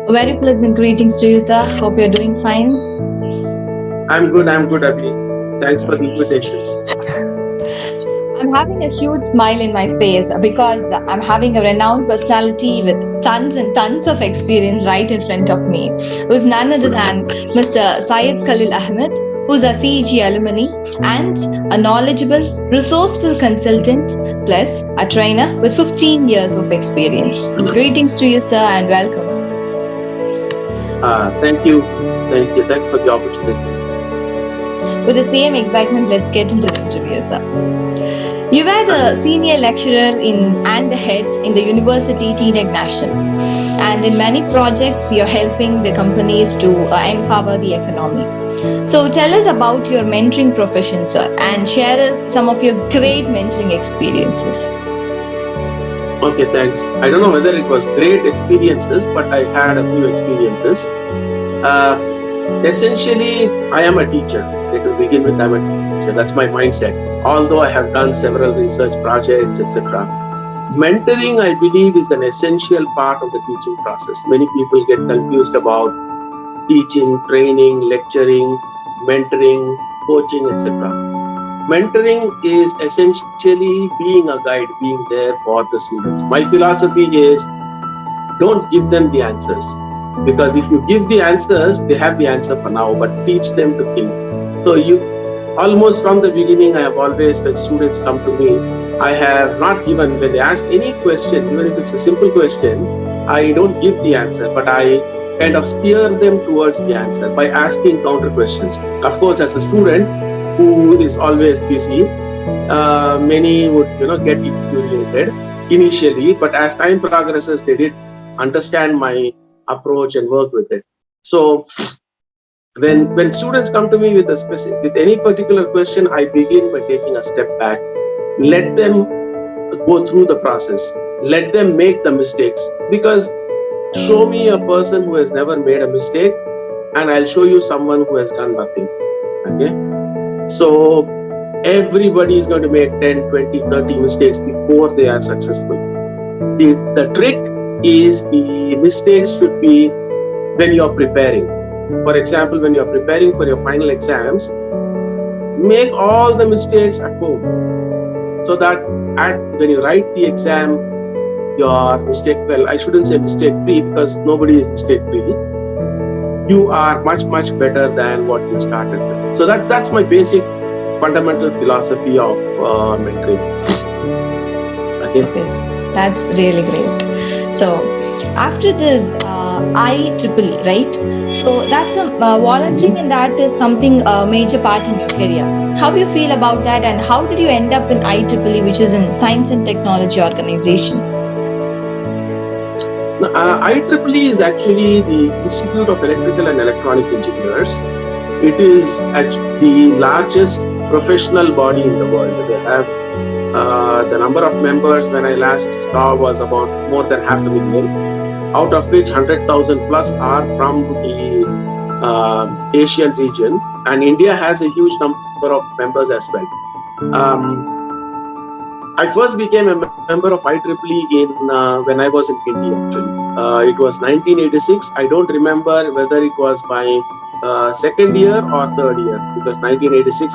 Very pleasant greetings to you, sir. Hope you're doing fine. I'm good, Abhi. Thanks for the invitation. I'm having a huge smile in my face because I'm having a renowned personality with tons and tons of experience right in front of me, who's none other than Mr. Syed Khaleel Ahmed, who's a CEG alumni and a knowledgeable, resourceful consultant, plus a trainer with 15 years of experience. Greetings to you, sir, and welcome. Thank you. Thanks for the opportunity. With the same excitement, let's get into the interview, sir. You were the senior lecturer and the head in the University TNEG National. And in many projects, you're helping the companies to empower the economy. So tell us about your mentoring profession, sir, and share us some of your great mentoring experiences. Okay, thanks. I don't know whether it was great experiences, but I had a few experiences. Essentially, I am a teacher. To begin with, I'm a teacher. That's my mindset. Although I have done several research projects, etc. Mentoring, I believe, is an essential part of the teaching process. Many people get confused about teaching, training, lecturing, mentoring, coaching, etc. Mentoring is essentially being a guide, being there for the students. My philosophy is don't give them the answers, because if you give the answers, they have the answer for now, but teach them to think. So you almost from the beginning, I have always, when students come to me, I have not given, when they ask any question, even if it's a simple question, I don't give the answer, but I kind of steer them towards the answer by asking counter questions. Of course, as a student who is always busy, many would get infuriated initially, but as time progresses, they did understand my approach and work with it. So when students come to me with any particular question, I begin by taking a step back, let them go through the process, let them make the mistakes, because show me a person who has never made a mistake and I'll show you someone who has done nothing. Okay, so everybody is going to make 10, 20, 30 mistakes before they are successful. The trick is the mistakes should be when you're preparing. For example, when you're preparing for your final exams, make all the mistakes at home, so that when you write the exam, your I shouldn't say mistake free, because nobody is mistake free. You are much better than what you started with. So that's my basic fundamental philosophy of mentoring. Okay. That's really great. So after this IEEE, right? So that's a volunteering, and that is something a major part in your career. How do you feel about that, and how did you end up in IEEE, which is in Science and Technology Organization? IEEE is actually the Institute of Electrical and Electronic Engineers. It is the largest professional body in the world. They have the number of members when I last saw was about more than 500,000, out of which 100,000 plus are from the Asian region, and India has a huge number of members as well. I first became a member of IEEE when I was in Guindy, actually. It was 1986. I don't remember whether it was my second year or third year, because 1986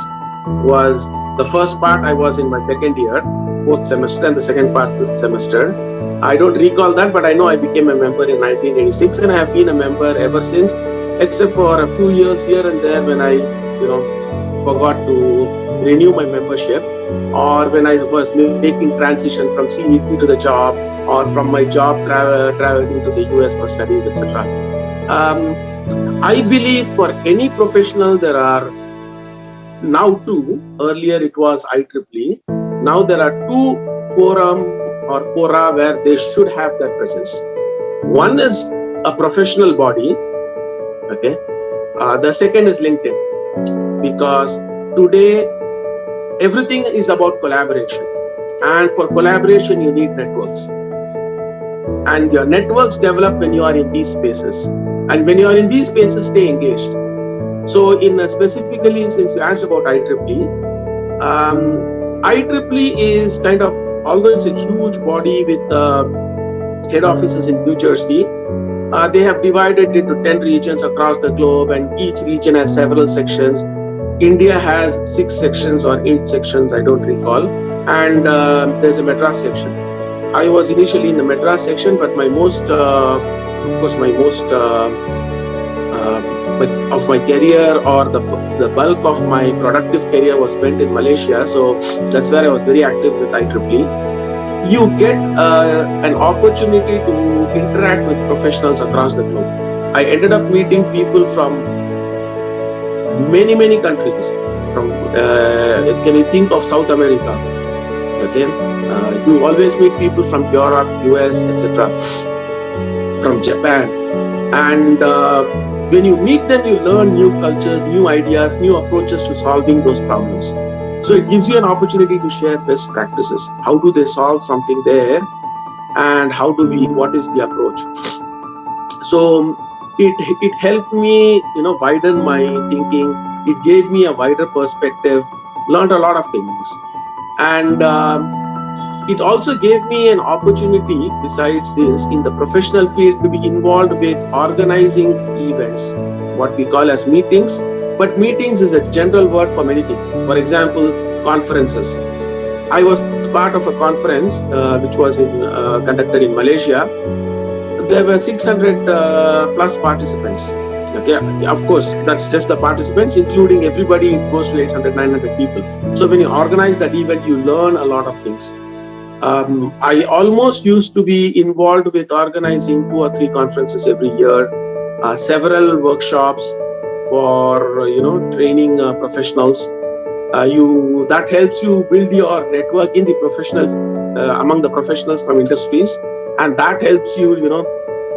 was the first part. I was in my second year, fourth semester, and the second part, fifth semester. I don't recall that, but I know I became a member in 1986, and I have been a member ever since, except for a few years here and there when I, forgot to renew my membership, or when I was making transition from CEG to the job, or from my job traveling to the US for studies, etc. I believe for any professional there are now two. Earlier it was IEEE. Now there are two forum or fora where they should have that presence. One is a professional body. Okay. The second is LinkedIn, because today everything is about collaboration, and for collaboration you need networks, and your networks develop when you are in these spaces, and when you are in these spaces, stay engaged. So specifically, since you asked about IEEE, IEEE is kind of, although it's a huge body with head offices in New Jersey, They have divided into 10 regions across the globe, and each region has several sections. India has 6 sections or 8 sections, I don't recall, and there's a Madras section. I was initially in the Madras section, but my most, of course, my most of my career, or the bulk of my productive career was spent in Malaysia. So that's where I was very active with IEEE. You get an opportunity to interact with professionals across the globe. I ended up meeting people from many countries. From can you think of South America? Okay, you always meet people from Europe, US, etc., from Japan, and when you meet them, you learn new cultures, new ideas, new approaches to solving those problems. So it gives you an opportunity to share best practices. How do they solve something there, and what is the approach? So it helped me, widen my thinking. It gave me a wider perspective, learned a lot of things, and it also gave me an opportunity, besides this, in the professional field, to be involved with organizing events, what we call as meetings. But meetings is a general word for many things. For example, conferences. I was part of a conference which was conducted in Malaysia. There were 600 plus participants. Okay, of course, that's just the participants, including everybody. It goes to 800, 900 people. So when you organize that event, you learn a lot of things. I almost used to be involved with organizing 2 or 3 conferences every year, several workshops for training professionals. That helps you build your network in the professionals, among the professionals from industries, and that helps you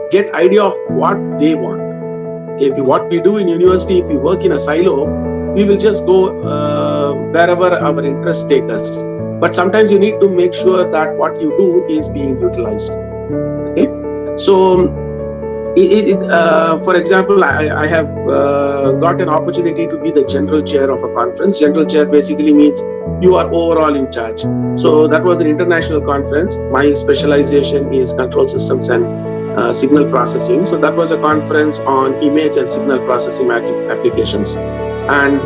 get idea of what they want. What we do in university, if we work in a silo, we will just go wherever our interests take us. But sometimes you need to make sure that what you do is being utilized. Okay, so for example, I have got an opportunity to be the general chair of a conference. General chair basically means you are overall in charge. So that was an international conference. My specialization is control systems and signal processing. So that was a conference on image and signal processing applications. And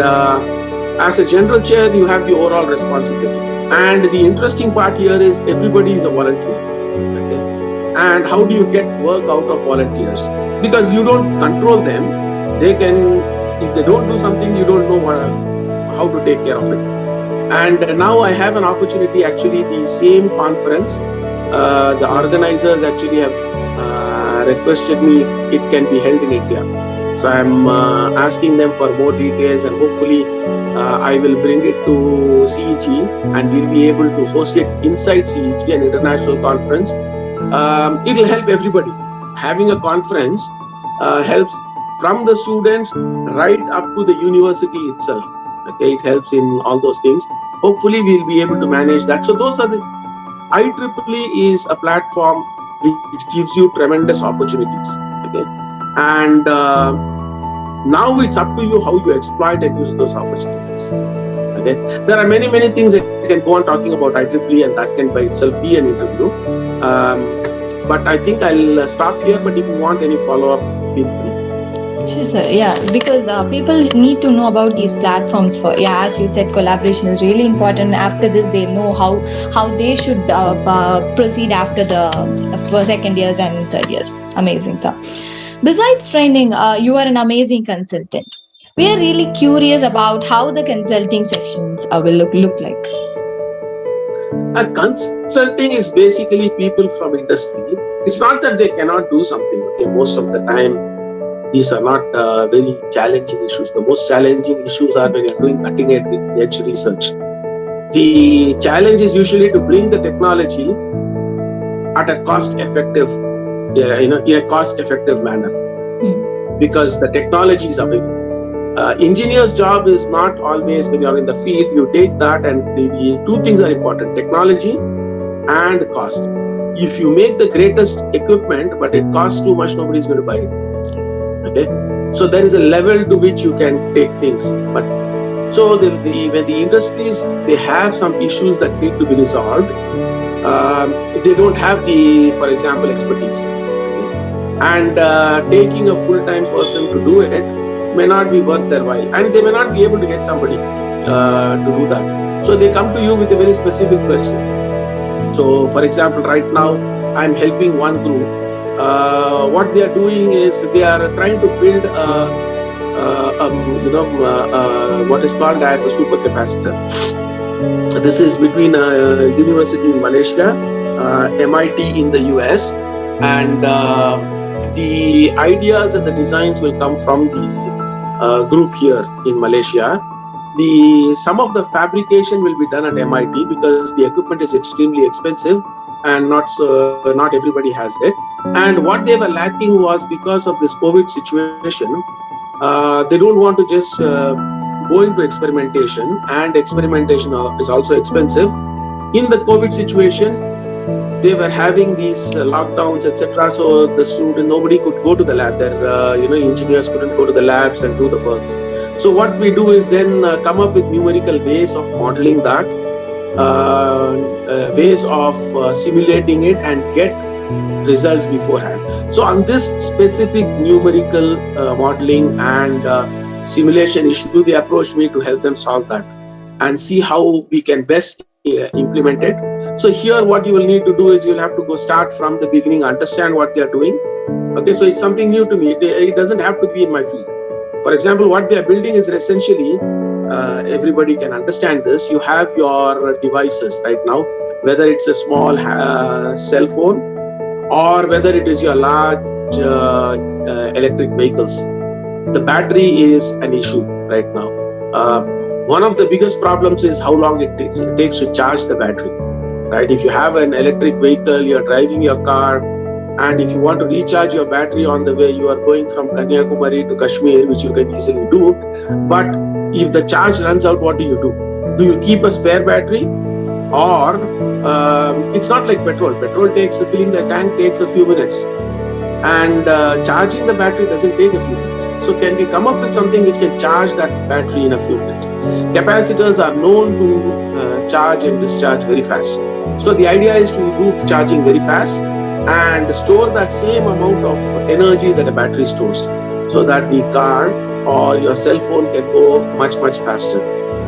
as a general chair, you have the overall responsibility. And the interesting part here is everybody is a volunteer. Okay? And how do you get work out of volunteers? Because you don't control them. They can, if they don't do something, you don't know how to take care of it. And now I have an opportunity, actually the same conference, the organizers actually have requested me if it can be held in India. So I'm asking them for more details, and hopefully I will bring it to CEG, and we'll be able to host it inside CEG, an international conference. It will help everybody. Having a conference helps from the students right up to the university itself. Okay, it helps in all those things. Hopefully we'll be able to manage that. So those are the IEEE is a platform which gives you tremendous opportunities. Okay, and now it's up to you how you exploit and use those opportunities. Okay, there are many things that I can go on talking about IEEE, and that can by itself be an interview. But I think I'll stop here. But if you want any follow-up, feel free. Sure, sir. Yeah, because people need to know about these platforms. For as you said, collaboration is really important. After this, they know how they should proceed after the second years and third years. Amazing, sir. Besides training, you are an amazing consultant. We are really curious about how the consulting sections will look like. Consulting is basically people from industry. It's not that they cannot do something. Okay, most of the time, these are not very challenging issues. The most challenging issues are when you're doing cutting-edge research. The challenge is usually to bring the technology at a cost-effective, in a cost-effective manner, because the technology is available. Engineer's job is not always, when you're in the field, you take that, and the 2 things are important: technology and cost. If you make the greatest equipment, but it costs too much, nobody's going to buy it. Okay, so there is a level to which you can take things. But so when the industries, they have some issues that need to be resolved, they don't have the, for example, expertise. and taking a full-time person to do it may not be worth their while, and they may not be able to get somebody to do that. So they come to you with a very specific question. So for example, right now I'm helping one group. What they are doing is they are trying to build what is called as a supercapacitor. This is between a university in Malaysia, MIT in the US, and the ideas and the designs will come from the group here in Malaysia. Some of the fabrication will be done at MIT because the equipment is extremely expensive and not everybody has it. And what they were lacking was, because of this COVID situation, they don't want to just go into experimentation, and experimentation is also expensive. In the COVID situation, they were having these lockdowns, etc. So nobody could go to the lab. Their engineers couldn't go to the labs and do the work. So what we do is then come up with numerical ways of modeling that, ways of simulating it and get results beforehand. So on this specific numerical modeling and simulation issue, they approached me to help them solve that and see how we can best implement it. So here what you will need to do is you'll have to go start from the beginning, understand what they are doing. Okay, so it's something new to me. It doesn't have to be in my field. For example, what they are building is essentially, everybody can understand this. You have your devices right now, whether it's a small cell phone or whether it is your large electric vehicles. The battery is an issue right now. One of the biggest problems is how long it takes to charge the battery. Right? If you have an electric vehicle, you're driving your car, and if you want to recharge your battery on the way, you are going from Kanyakumari to Kashmir, which you can easily do. But if the charge runs out, what do? Do you keep a spare battery? Or it's not like petrol. Filling the tank takes a few minutes. And charging the battery doesn't take a few minutes. So can we come up with something which can charge that battery in a few minutes? Capacitors are known to charge and discharge very fast. So the idea is to do charging very fast and store that same amount of energy that a battery stores, so that the car or your cell phone can go much, much faster.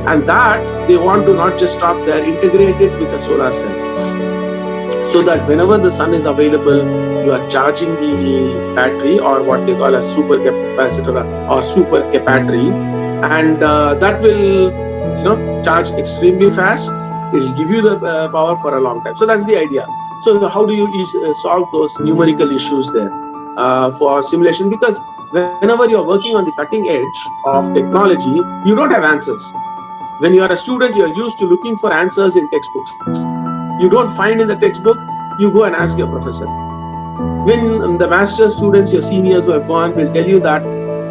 And that they want to not just stop there, integrate it with a solar cell, so that whenever the sun is available, you are charging the battery, or what they call a super capacitor or super capacity, and that will charge extremely fast. It will give you the power for a long time. So that's the idea. So how do you solve those numerical issues there for simulation? Because whenever you're working on the cutting edge of technology, you don't have answers. When you are a student, you're used to looking for answers in textbooks. You don't find in the textbook, you go and ask your professor. When the master students, your seniors who have gone, will tell you that,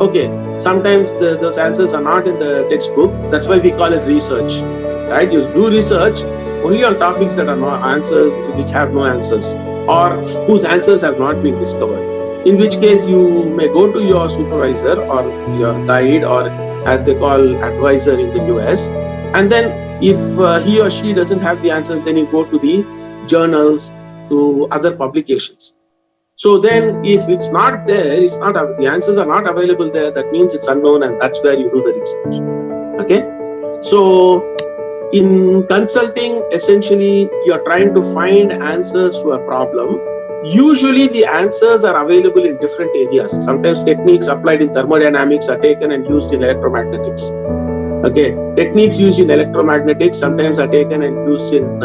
okay, sometimes those answers are not in the textbook. That's why we call it research. Right? You do research only on topics that are no answers, which have no answers, or whose answers have not been discovered. In which case, you may go to your supervisor or your guide, or as they call advisor in the US, and then if he or she doesn't have the answers, then you go to the journals, to other publications. So then if it's not there, the answers are not available there, that means it's unknown, and that's where you do the research. Okay? So in consulting, essentially, you're trying to find answers to a problem. Usually the answers are available in different areas. Sometimes techniques applied in thermodynamics are taken and used in electromagnetics. Okay, techniques used in electromagnetics sometimes are taken and used in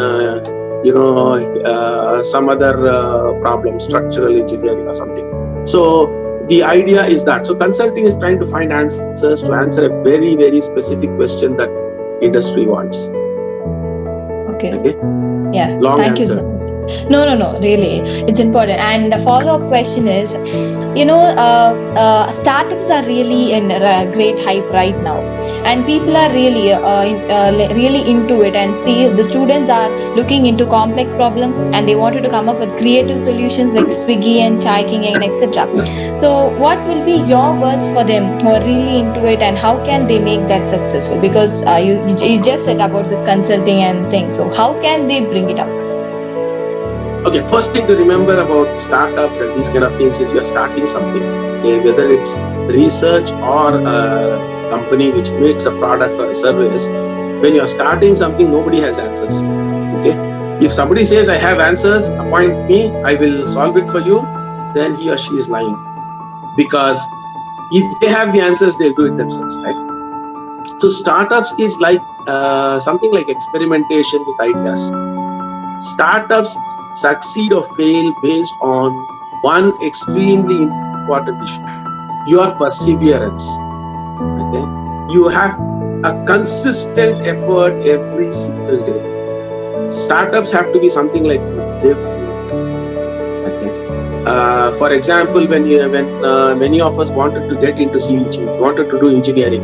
some other problem, structural engineering or something. So the idea is that. So consulting is trying to find answers to answer a very, very specific question that industry wants. Okay. Yeah. Long Thank answer. you so much. No, really, it's important. And the follow-up question is, startups are really in great hype right now, and people are really into it, and see the students are looking into complex problems, and they wanted to come up with creative solutions like Swiggy and Chaiking and etc. So what will be your words for them who are really into it, and how can they make that successful? Because you just said about this consulting and things, so how can they bring it up? Okay, first thing to remember about startups and these kind of things is you're starting something. Okay, whether it's research or a company which makes a product or a service, when you're starting something, nobody has answers. Okay, if somebody says, I have answers, appoint me, I will solve it for you, then he or she is lying. Because if they have the answers, they'll do it themselves, right? So startups is like something like experimentation with ideas. Startups succeed or fail based on one extremely important issue: your perseverance. Okay, you have a consistent effort every single day. Startups have to be something like you live through. Okay. For example, when many of us wanted to get into CEG, wanted to do engineering.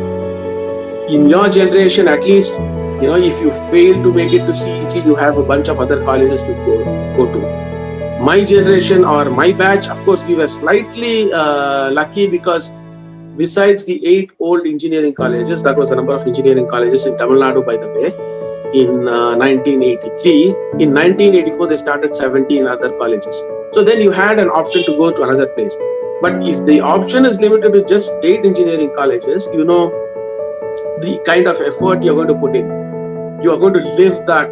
In your generation, at least, if you fail to make it to CEG, you have a bunch of other colleges to go to. My generation or my batch, of course, we were slightly lucky because besides the 8 old engineering colleges, that was the number of engineering colleges in Tamil Nadu, by the way, in 1983. In 1984, they started 17 other colleges. So then you had an option to go to another place. But if the option is limited to just 8 engineering colleges, the kind of effort you're going to put in. You are going to live that.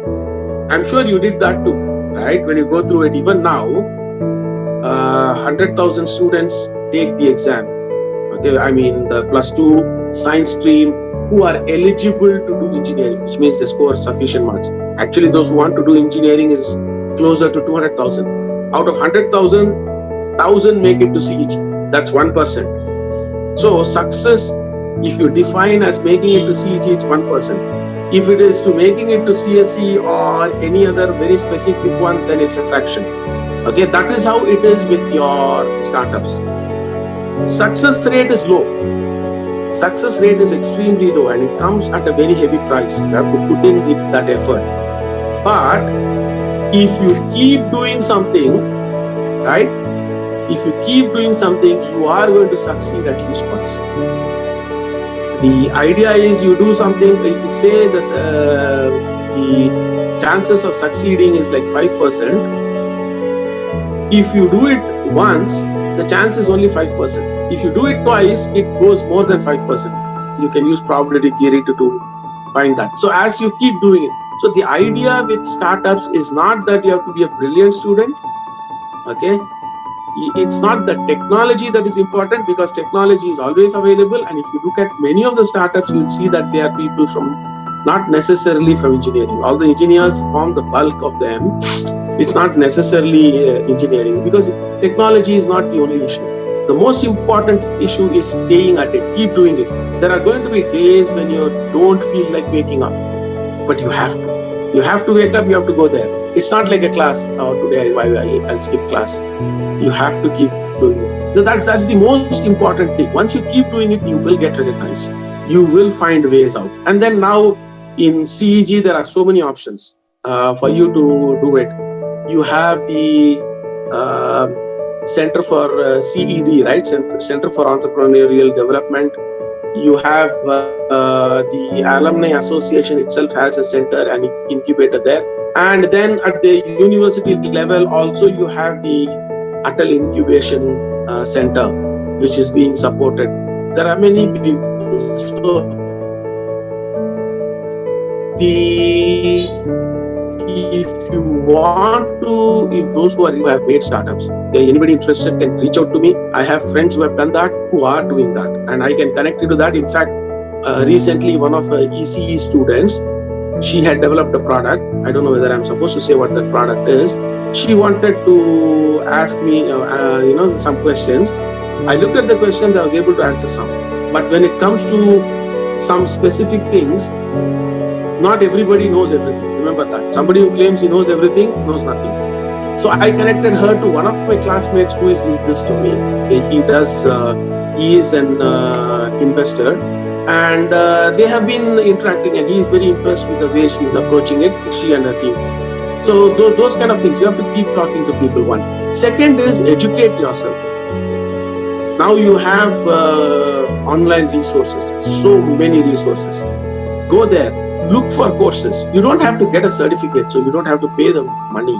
I'm sure you did that too, right? When you go through it, even now, 100,000 students take the exam. Okay, I mean the +2 science stream who are eligible to do engineering, which means they score sufficient marks. Actually, those who want to do engineering is closer to 200,000. Out of 100,000, 1,000 make it to CEG. That's 1%. So success, if you define as making it to CEG, it's 1%. If it is to making it to CSE or any other very specific one, then it's a fraction. Okay, that is how it is with your startups. Success rate is low. Success rate is extremely low, and it comes at a very heavy price. You have to put in that effort. But if you keep doing something, right? If you keep doing something, you are going to succeed at least once. The idea is you do something, say this, the chances of succeeding is like 5%. If you do it once, the chance is only 5%. If you do it twice, it goes more than 5%. You can use probability theory to find that. So as you keep doing it. So the idea with startups is not that you have to be a brilliant student. Okay. It's not the technology that is important, because technology is always available. And if you look at many of the startups, you'll see that they are people from, not necessarily from engineering. All the engineers form the bulk of them. It's not necessarily engineering, because technology is not the only issue. The most important issue is staying at it, keep doing it. There are going to be days when you don't feel like waking up, but you have to. You have to wake up, you have to go there. It's not like a class. Oh, today I'll skip class. You have to keep doing it. So that's the most important thing. Once you keep doing it, you will get recognized. You will find ways out. And then now in CEG, there are so many options for you to do it. You have the Center for CED, right? Center for Entrepreneurial Development. You have the Alumni Association itself has a center and incubator there. And then at the university level, also you have the Atal Incubation Center, which is being supported. There are many people. So if you want to, if those who have made startups, anybody interested can reach out to me. I have friends who have done that, who are doing that, and I can connect you to that. In fact, recently one of ECE students, she had developed a product. I don't know whether I'm supposed to say what that product is. She wanted to ask me, some questions. I looked at the questions, I was able to answer some. But when it comes to some specific things, not everybody knows everything. Remember that. Somebody who claims he knows everything knows nothing. So I connected her to one of my classmates who is doing this to me. He is an investor, and they have been interacting, and he is very impressed with the way she is approaching it, she and her team. So those kind of things, you have to keep talking to people. One. Second is educate yourself. Now you have online resources, so many resources. Go there. Look for courses. You don't have to get a certificate, so you don't have to pay the money.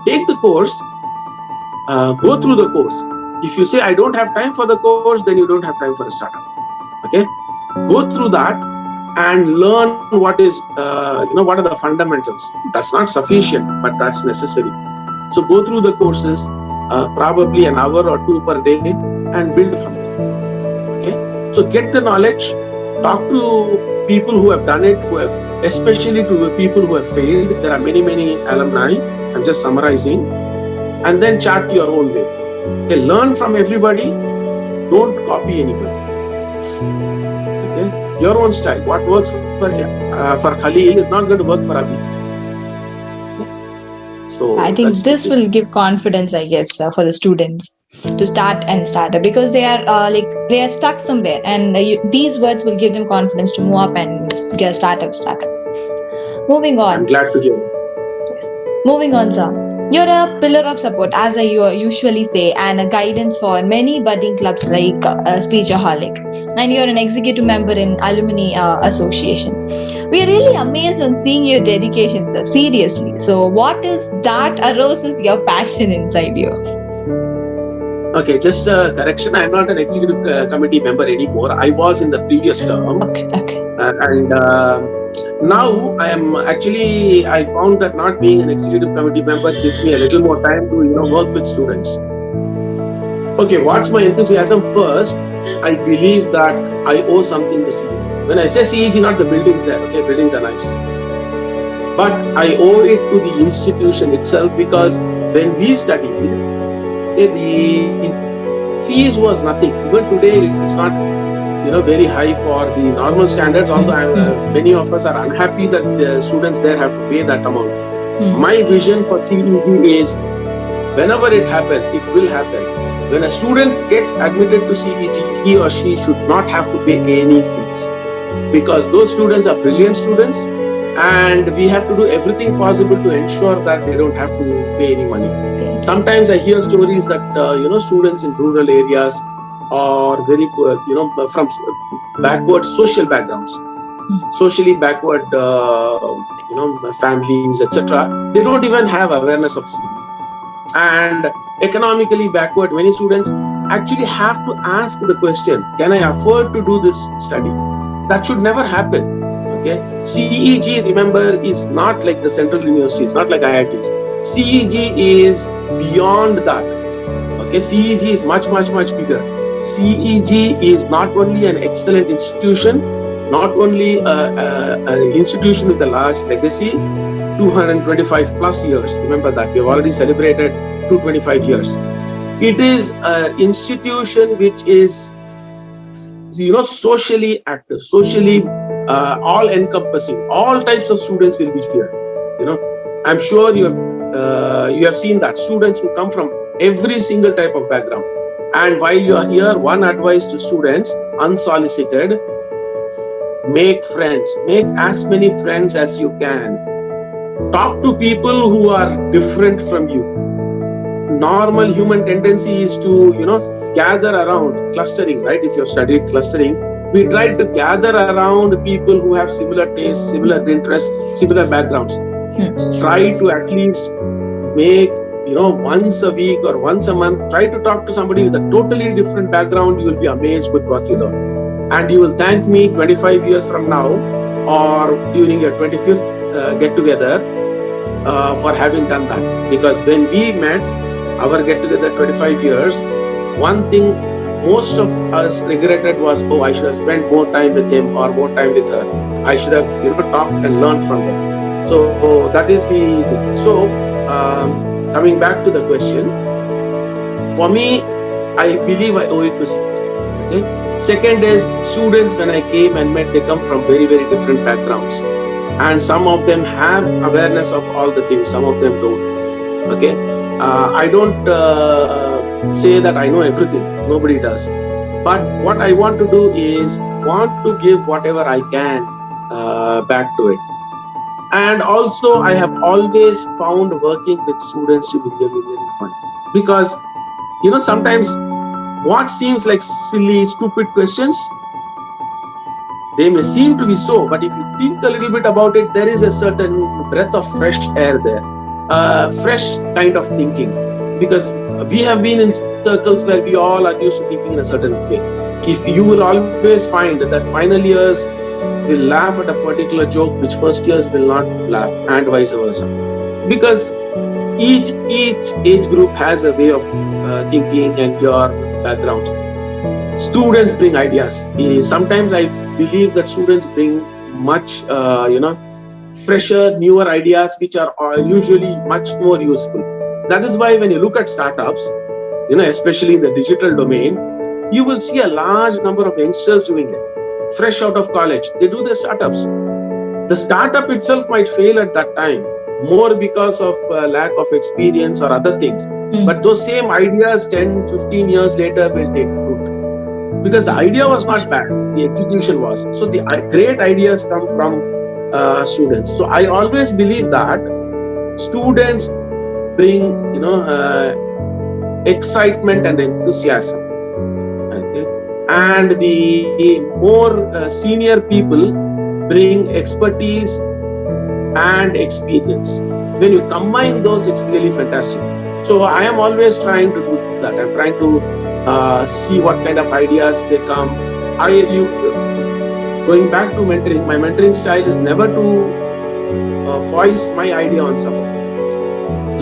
take the course, go through the course. If you say I don't have time for the course, then you don't have time for a startup. Okay, go through that and learn what is what are the fundamentals. That's not sufficient, but that's necessary. So go through the courses, probably an hour or two per day, and build from there. Okay, so get the knowledge, talk to people who have done it, especially to the people who have failed. There are many alumni. I'm just summarizing, and then chart your own way. Okay, learn from everybody. Don't copy anybody. Okay, your own style. What works for Khaleel is not going to work for Abi. So I think this will give confidence, I guess, for the students to start and start up, because they are stuck somewhere, and these words will give them confidence to move up and get a startup. Moving on. I'm glad to hear. Yes. Moving on, sir. You're a pillar of support, as I usually say, and a guidance for many budding clubs like Speechaholic. And you're an executive member in Alumni Association. We are really amazed on seeing your dedication, sir. Seriously. So, what is that arouses your passion inside you? Okay, just a correction. I'm not an executive committee member anymore. I was in the previous term. Okay. And now I found that not being an executive committee member gives me a little more time to work with students. Okay, what's my enthusiasm? First, I believe that I owe something to CEG. When I say CEG, not the buildings there. Okay, buildings are nice, but I owe it to the institution itself, because when we studied, the fees was nothing. Even today, it's not very high for the normal standards, although many of us are unhappy that the students there have to pay that amount. My vision for CEG is, whenever it happens, it will happen. When a student gets admitted to CEG, he or she should not have to pay any fees, because those students are brilliant students, and we have to do everything possible to ensure that they don't have to pay any money. Sometimes I hear stories that students in rural areas or very poor, from backward social backgrounds, socially backward, families, etc. They don't even have awareness of CEG. And economically backward, many students actually have to ask the question, can I afford to do this study? That should never happen. Okay, CEG, remember, is not like the central universities, not like IITs. CEG is beyond that. Okay, CEG is much bigger. CEG is not only an excellent institution, not only an institution with a large legacy, 225 plus years. Remember that we have already celebrated 225 years. It is an institution which is, socially active, socially all-encompassing. All types of students will be here. I'm sure you have seen that students who come from every single type of background. And while you are here, one advice to students, unsolicited: make friends, make as many friends as you can. Talk to people who are different from you. Normal human tendency is to, gather around, clustering, right? If you've studied clustering, we try to gather around people who have similar tastes, similar interests, similar backgrounds. Try to at least make, once a week or once a month, try to talk to somebody with a totally different background. You will be amazed with what you learn. And you will thank me 25 years from now, or during your 25th get-together, for having done that. Because when we met, our get-together 25 years, one thing most of us regretted was, I should have spent more time with him or more time with her. I should have talked and learned from them. So that is the thing. So coming back to the question, for me, I believe I owe it to CEG. Okay? Second is, students, when I came and met, they come from very different backgrounds, and some of them have awareness of all the things, some of them don't. Okay, I don't say that I know everything. Nobody does. But what I want to do is to give whatever I can back to it. And also, I have always found working with students to be really fun, because sometimes what seems like silly, stupid questions, they may seem to be so, but if you think a little bit about it, there is a certain breath of fresh air there. fresh kind of thinking, because we have been in circles where we all are used to thinking in a certain way. If you will always find that final years will laugh at a particular joke which first years will not laugh, and vice versa, because each age group has a way of thinking and your background. Students bring ideas. Sometimes I believe that students bring much fresher, newer ideas which are usually much more useful. That is why when you look at startups, especially in the digital domain, you will see a large number of youngsters doing it, fresh out of college. They do their startups. The startup itself might fail at that time, more because of lack of experience or other things. But those same ideas 10, 15 years later will take root. Because the idea was not bad, the execution was. So the great ideas come from students. So I always believe that students bring, excitement and enthusiasm. Okay? And the more senior people bring expertise and experience. When you combine those, it's really fantastic. So I am always trying to do that. I'm trying to see what kind of ideas they come. Going back to mentoring, my mentoring style is never to voice my idea on someone.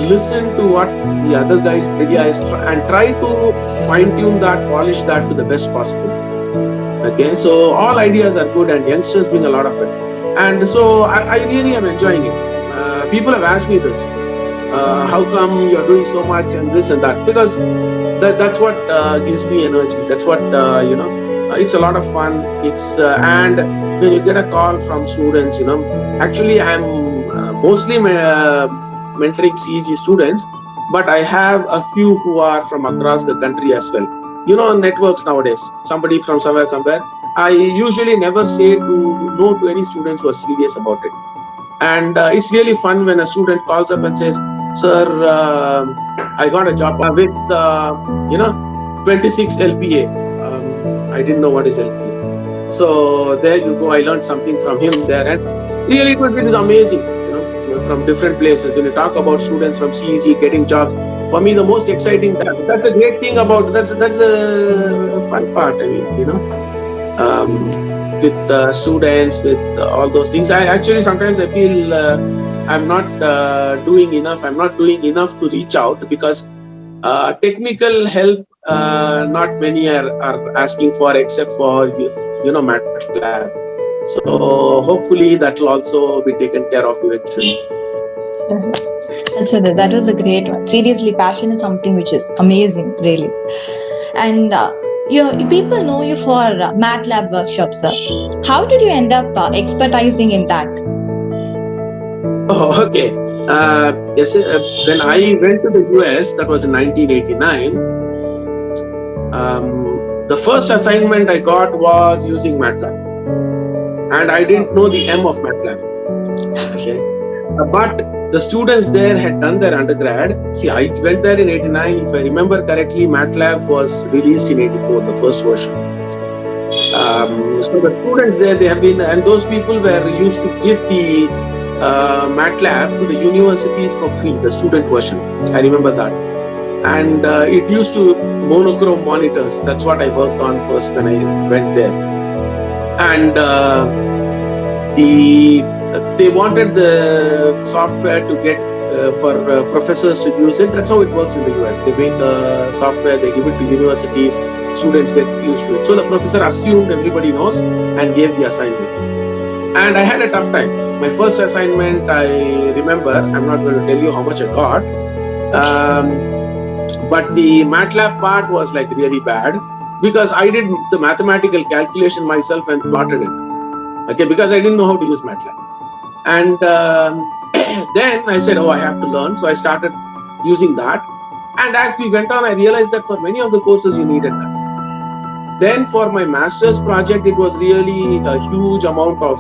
Listen to what the other guy's idea is and try to fine-tune that, polish that to the best possible. Okay, so all ideas are good and youngsters bring a lot of it. And so I really am enjoying it. People have asked me this, how come you're doing so much and this and that? Because that's what gives me energy. That's what, it's a lot of fun. It's and when you get a call from students, actually I'm mostly mentoring CEG students, but I have a few who are from across the country as well. Networks nowadays, somebody from somewhere. I usually never say no to any students who are serious about it. And it's really fun when a student calls up and says, sir, I got a job with, 26 LPA. I didn't know what is LPA. So there you go. I learned something from him there. And really it is amazing, from different places. When you talk about students from CEG getting jobs, for me, the most exciting, that's a great thing about, that's a fun part. I mean, with students, with all those things. Sometimes I feel I'm not doing enough. I'm not doing enough to reach out, because technical help, not many are asking for, except for, Matlab. So hopefully that will also be taken care of eventually. Yes. That was a great one. Seriously, passion is something which is amazing, really. And people know you for Matlab workshops, sir. How did you end up expertising in that? Oh, okay. Yes, when I went to the US, that was in 1989, the first assignment I got was using Matlab. And I didn't know the M of Matlab. Okay. But the students there had done their undergrad. See, I went there in 89. If I remember correctly, Matlab was released in 84, the first version. So the students there, they have been, and those people were used to give the Matlab to the universities for free, the student version. I remember that. And it used to monochrome monitors. That's what I worked on first when I went there. And they wanted the software to get for professors to use it. That's how it works in the US. They make the software, they give it to universities, students get used to it. So the professor assumed everybody knows and gave the assignment. And I had a tough time. My first assignment, I remember, I'm not going to tell you how much I got, but the Matlab part was like really bad, because I did the mathematical calculation myself and plotted it. Okay, because I didn't know how to use Matlab. And then I said, I have to learn. So I started using that. And as we went on, I realized that for many of the courses, you needed that. Then for my master's project, it was really a huge amount of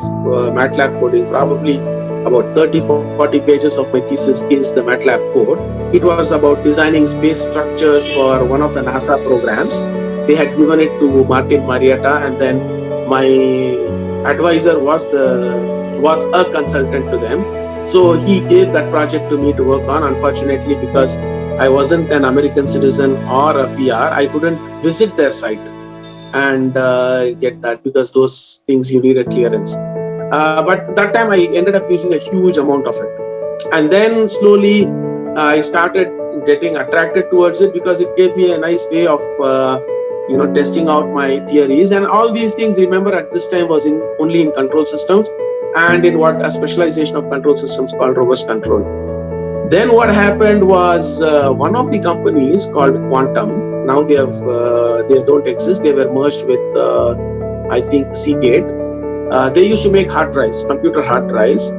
Matlab coding, probably about 30-40 pages of my thesis is the Matlab code. It was about designing space structures for one of the NASA programs. They had given it to Martin Marietta, and then my advisor was a consultant to them. So he gave that project to me to work on. Unfortunately, because I wasn't an American citizen or a PR, I couldn't visit their site and get that, because those things you need a clearance. But that time I ended up using a huge amount of it. And then slowly I started getting attracted towards it, because it gave me a nice way of testing out my theories. And all these things, remember, at this time was only in control systems, and in what a specialization of control systems called robust control. Then what happened was, one of the companies called Quantum, now they don't exist, they were merged with I think Seagate. They used to make hard drives, computer hard drives.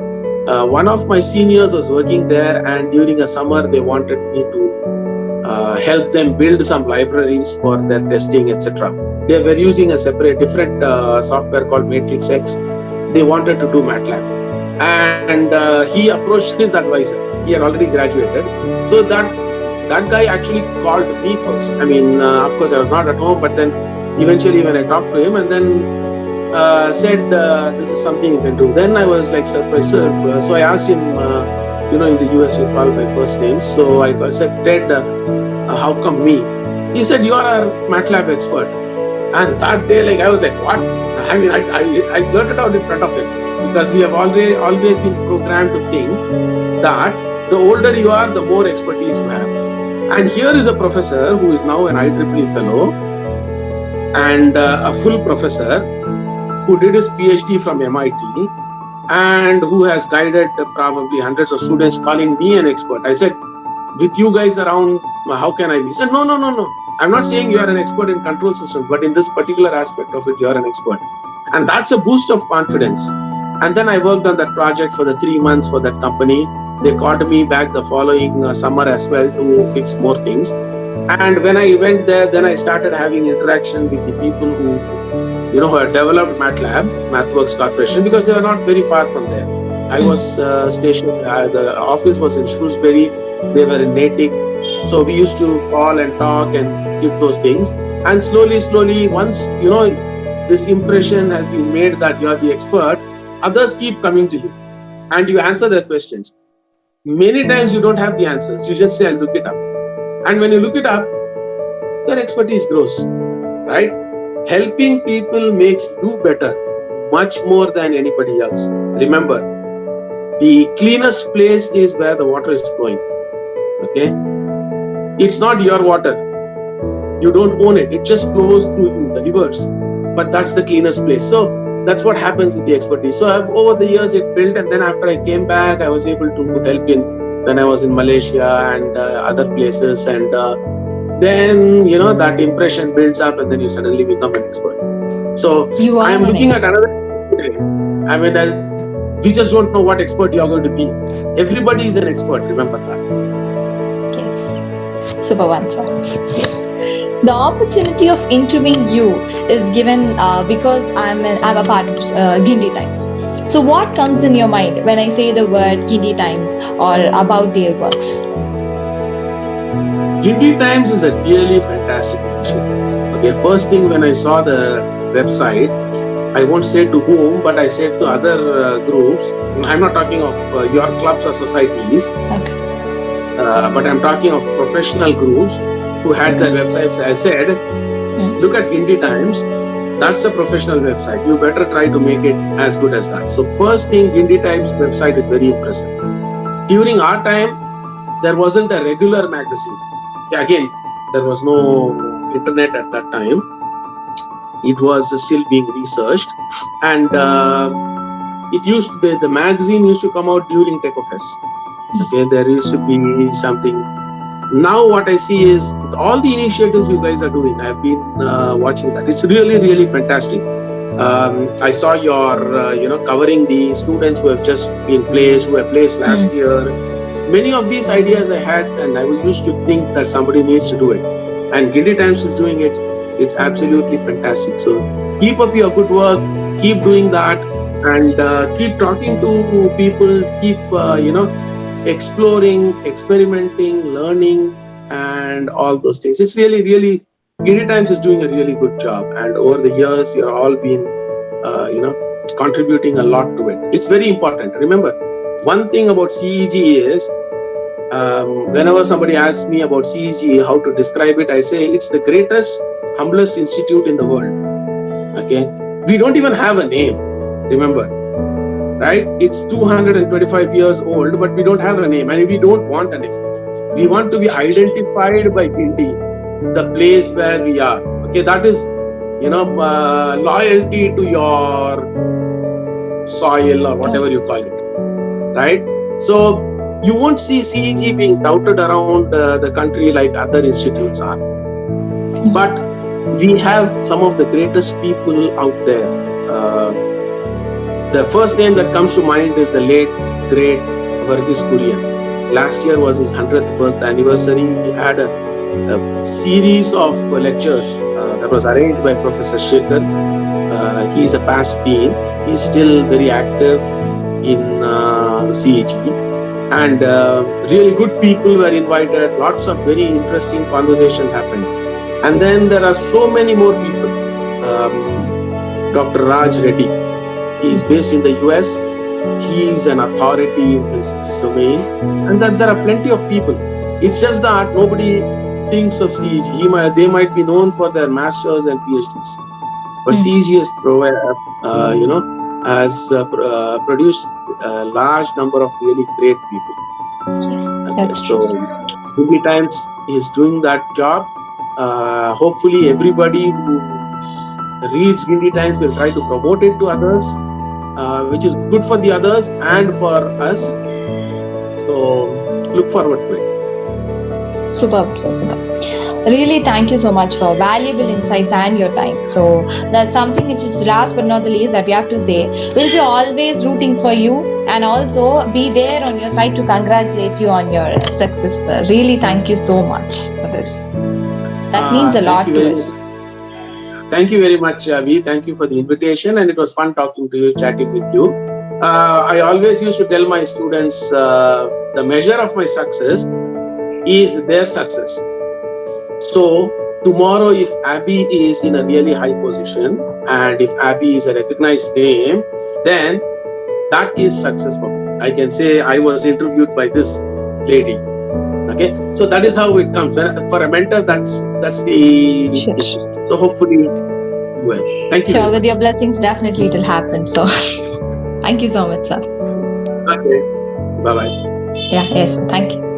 One of my seniors was working there, and during a summer they wanted me to help them build some libraries for their testing, etc. They were using a different software called Matrix X. They wanted to do Matlab, and he approached his advisor. He had already graduated, so that guy actually called me first. I mean, of course I was not at home, but then eventually when I talked to him, and then said, this is something you can do. Then I was like surprised. So I asked him, in the US you call my first name. So I said, Ted, how come me? He said, you are our MATLAB expert. And that day, I was like, what? I mean, I blurted out in front of him, because we have always been programmed to think that the older you are, the more expertise you have. And here is a professor who is now an IEEE fellow and a full professor who did his PhD from MIT and who has guided probably hundreds of students, calling me an expert. I said, with you guys around, how can I be? He said, no. I'm not saying you are an expert in control systems, but in this particular aspect of it, you are an expert. And that's a boost of confidence. And then I worked on that project for the 3 months for that company. They called me back the following summer as well to fix more things. And when I went there, then I started having interaction with the people who had developed Matlab, MathWorks Corporation, because they were not very far from there. I was stationed, the office was in Shrewsbury, they were in Natick. So we used to call and talk and give those things. And slowly, once, this impression has been made that you are the expert, others keep coming to you and you answer their questions. Many times you don't have the answers. You just say, I'll look it up. And when you look it up, your expertise grows, right? Helping people makes you better much more than anybody else. Remember, the cleanest place is where the water is flowing. Okay? It's not your water. You don't own it. It just flows through you, the rivers. But that's the cleanest place. So that's what happens with the expertise. So over the years it built, and then after I came back, I was able to help when I was in Malaysia and other places. And then, that impression builds up, and then you suddenly become an expert. So I am looking at another today. I mean, we just don't know what expert you are going to be. Everybody is an expert. Remember that. Yes. Super one, sir. Yes. The opportunity of interviewing you is given because I'm a part of Guindy Times. So what comes in your mind when I say the word Guindy Times or about their works? Guindy Times is a really fantastic initiative. Okay, first thing when I saw the website, I won't say to whom, but I said to other groups. I'm not talking of your clubs or societies, okay. But I'm talking of professional groups who had their websites. I said, look at Guindy Times. That's a professional website. You better try to make it as good as that. So first thing, Guindy Times website is very impressive. During our time, there wasn't a regular magazine. Again, there was no internet at that time. It was still being researched, and the magazine used to come out during TechnoFest. Okay, there used to be something. Now what I see is all the initiatives you guys are doing. I've been watching that. It's really, really fantastic. I saw your, covering the students who have just been placed, who have placed last year. Many of these ideas I had, and I was used to think that somebody needs to do it. And Guindy Times is doing it. It's absolutely fantastic. So keep up your good work. Keep doing that, and keep talking to people. Keep, exploring, experimenting, learning, and all those things. It's really, really, Guindy Times is doing a really good job. And over the years, you're all been, contributing a lot to it. It's very important. Remember, One thing about CEG is, whenever somebody asks me about CEG, how to describe it, I say it's the greatest, humblest institute in the world. Okay, we don't even have a name. Remember, right? It's 225 years old, but we don't have a name, and we don't want a name. We want to be identified by Guindy, the place where we are. Okay, that is, loyalty to your soil or whatever you call it, right? So you won't see CEG being touted around the country like other institutes are, but we have some of the greatest people out there. The first name that comes to mind is the late, great Verghese Kurian. Last year was his 100th birth anniversary. He had a series of lectures that was arranged by Professor Shekhar. He's a past dean. He's still very active in CEG. And really good people were invited. Lots of very interesting conversations happened. And then there are so many more people. Dr. Raj Reddy. He is based in the US. He is an authority in his domain. And then there are plenty of people. It's just that nobody thinks of CEG. They might be known for their masters and PhDs. But CEG has produced a large number of really great people. Yes, that's so true. Guindy Times is doing that job. Hopefully everybody who reads Guindy Times will try to promote it to others, which is good for the others and for us. So look forward to it. Superb, sir, superb. Really, thank you so much for valuable insights and your time. So that's something which is last but not the least that we have to say. We'll be always rooting for you and also be there on your side to congratulate you on your success, sir. Really, thank you so much for this. That means a lot to us. Thank you very much, Avi. Thank you for the invitation, and it was fun talking to you, chatting with you. I always used to tell my students the measure of my success is their success. So tomorrow, if Abby is in a really high position and if Abby is a recognized name, then that is success for me. I can say I was interviewed by this lady. Okay, so that is how it comes. For a mentor, that's the. Sure. So hopefully, well, thank you. Sure, with your blessings, definitely it will happen. So, thank you so much, sir. Okay, bye bye. Yeah, yes, thank you.